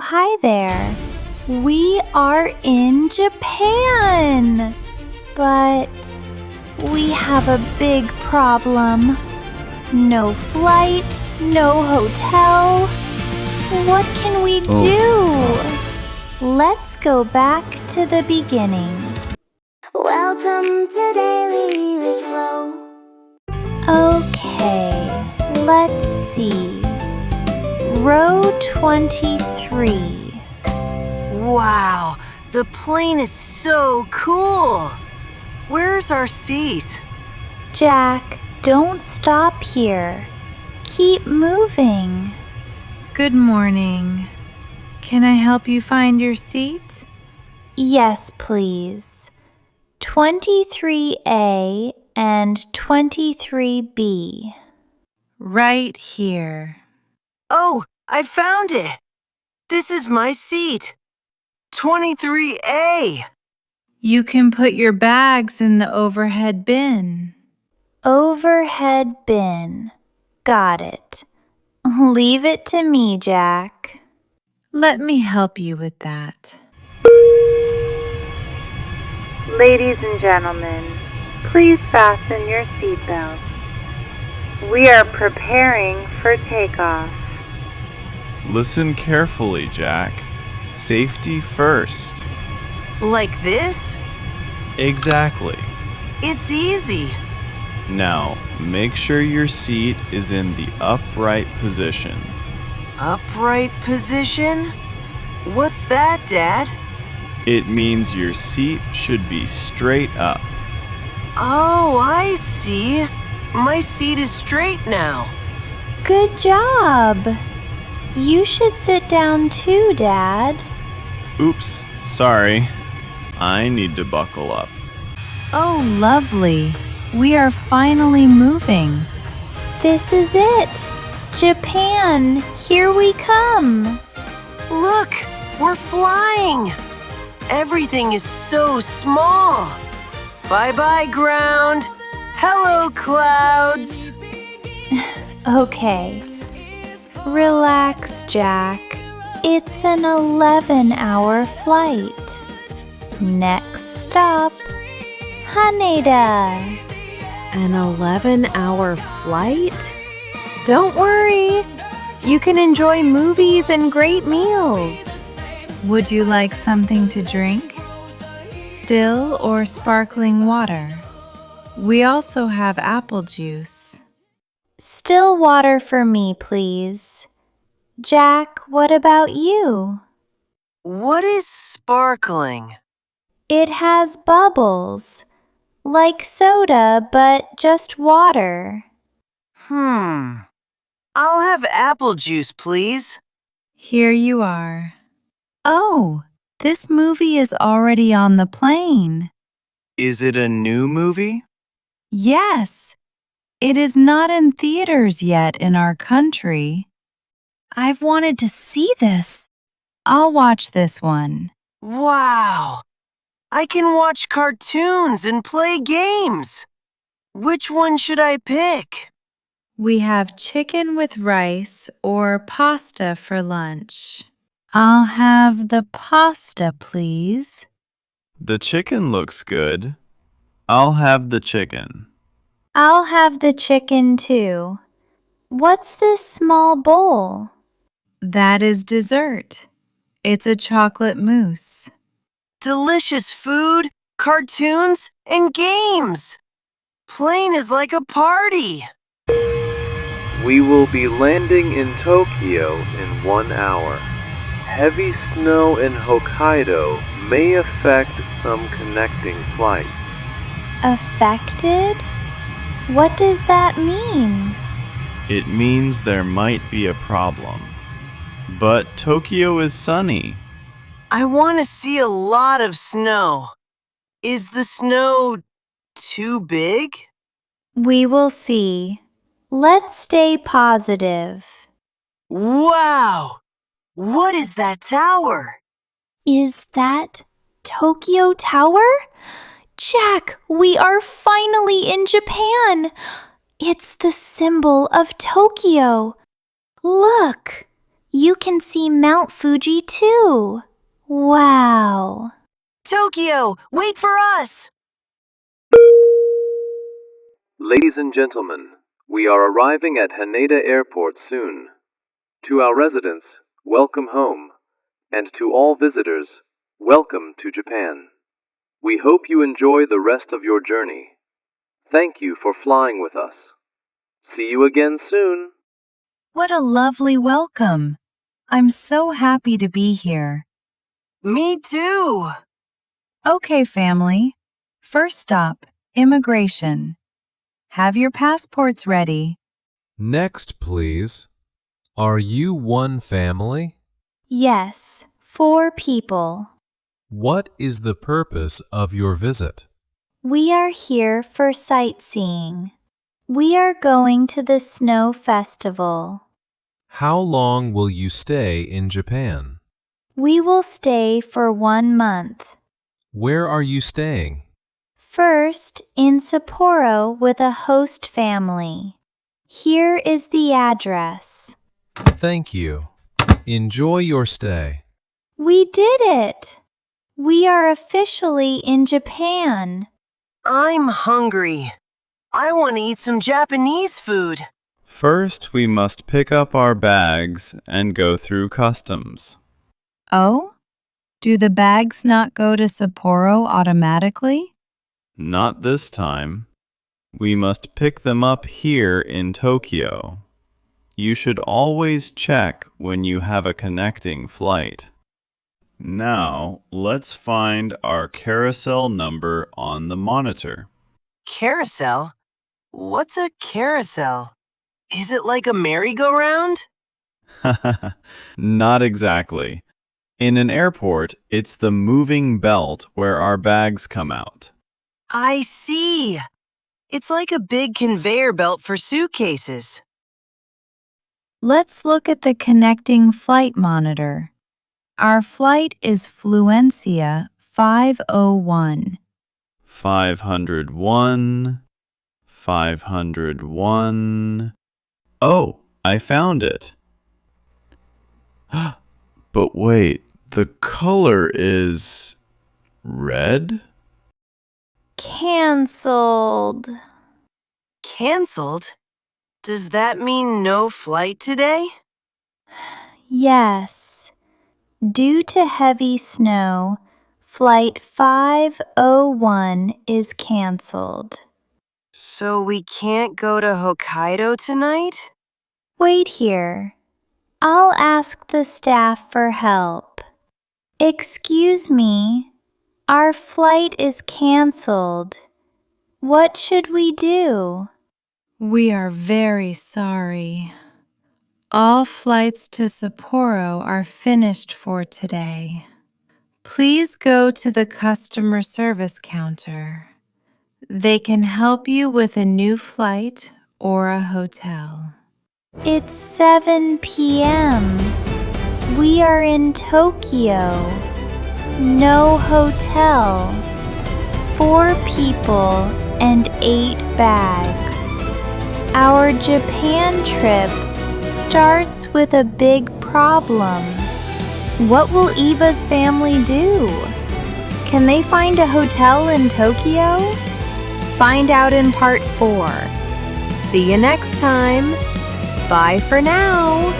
Hi there. We are in Japan. But we have a big problem. No flight, no hotel. What can we do? Let's go back to the beginning. Welcome to DailyEnglishFlow. Okay, let's see. Row 23. Wow, the plane is so cool. Where's our seat? Jack, don't stop here. Keep moving. Good morning. Can I help you find your seat? Yes, please. 23A and 23B. Right here. Oh, I found it. This is my seat. 23A. You can put your bags in the overhead bin. Overhead bin. Got it. Leave it to me, Jack. Let me help you with that. Ladies and gentlemen, please fasten your seatbelts. We are preparing for takeoff. Listen carefully, Jack. Safety first. Like this? Exactly. It's easy. Now, make sure your seat is in the upright position. Upright position? What's that, Dad? It means your seat should be straight up. Oh, I see. My seat is straight now. Good job. You should sit down too, Dad. Oops, sorry. I need to buckle up. Oh, lovely. We are finally moving. This is it. Japan, here we come. Look, we're flying. Everything is so small. Bye-bye, ground. Hello, clouds. Okay. Relax, Jack. It's an 11-hour flight. Next stop, Haneda. An 11-hour flight? Don't worry. You can enjoy movies and great meals. Would you like something to drink? Still or sparkling water? We also have apple juice. Still water for me, please. Jack, what about you? What is sparkling? It has bubbles. Like soda, but just water. I'll have apple juice, please. Here you are. Oh, this movie is already on the plane. Is it a new movie? Yes. It is not in theaters yet in our country. I've wanted to see this. I'll watch this one. Wow! I can watch cartoons and play games. Which one should I pick? We have chicken with rice or pasta for lunch. I'll have the pasta, please. The chicken looks good. I'll have the chicken. I'll have the chicken too. What's this small bowl? That is dessert. It's a chocolate mousse. Delicious food, cartoons, and games. Plane is like a party. We will be landing in Tokyo in 1 hour. Heavy snow in Hokkaido may affect some connecting flights. Affected? What does that mean? It means there might be a problem. But Tokyo is sunny. I want to see a lot of snow. Is the snow too big? We will see. Let's stay positive. Wow! What is that tower? Is that Tokyo Tower? Jack, we are finally in Japan. It's the symbol of Tokyo. Look, You can see Mount Fuji too. Wow. Tokyo, wait for us! Ladies and gentlemen, we are arriving at Haneda Airport soon. To our residents, welcome home. And to all visitors, welcome to Japan. We hope you enjoy the rest of your journey. Thank you for flying with us. See you again soon. What a lovely welcome. I'm so happy to be here. Me too! Okay, family. First stop, immigration. Have your passports ready. Next, please. Are you one family? Yes, 4 people. What is the purpose of your visit? We are here for sightseeing. We are going to the snow festival. How long will you stay in Japan? We will stay for 1 month. Where are you staying? First, in Sapporo with a host family. Here is the address. Thank you. Enjoy your stay. We did it! We are officially in Japan. I'm hungry. I want to eat some Japanese food. First, we must pick up our bags and go through customs. Oh? Do the bags not go to Sapporo automatically? Not this time. We must pick them up here in Tokyo. You should always check when you have a connecting flight. Now, let's find our carousel number on the monitor. Carousel? What's a carousel? Is it like a merry-go-round? Not exactly. In an airport, it's the moving belt where our bags come out. I see. It's like a big conveyor belt for suitcases. Let's look at the connecting flight monitor. Our flight is Fluencia 501. 501, 501. Oh, I found it. But wait, the color is red? Cancelled. Cancelled? Does that mean no flight today? Yes. Due to heavy snow, Flight 501 is cancelled. So we can't go to Hokkaido tonight? Wait here. I'll ask the staff for help. Excuse me, our flight is cancelled. What should we do? We are very sorry. All flights to Sapporo are finished for today. Please go to the customer service counter. They can help you with a new flight or a hotel. It's 7 p.m. We are in Tokyo. No hotel. 4 people and 8 bags. Our Japan trip starts with a big problem. What will Eva's family do? Can they find a hotel in Tokyo? Find out in part 4. See you next time. Bye for now.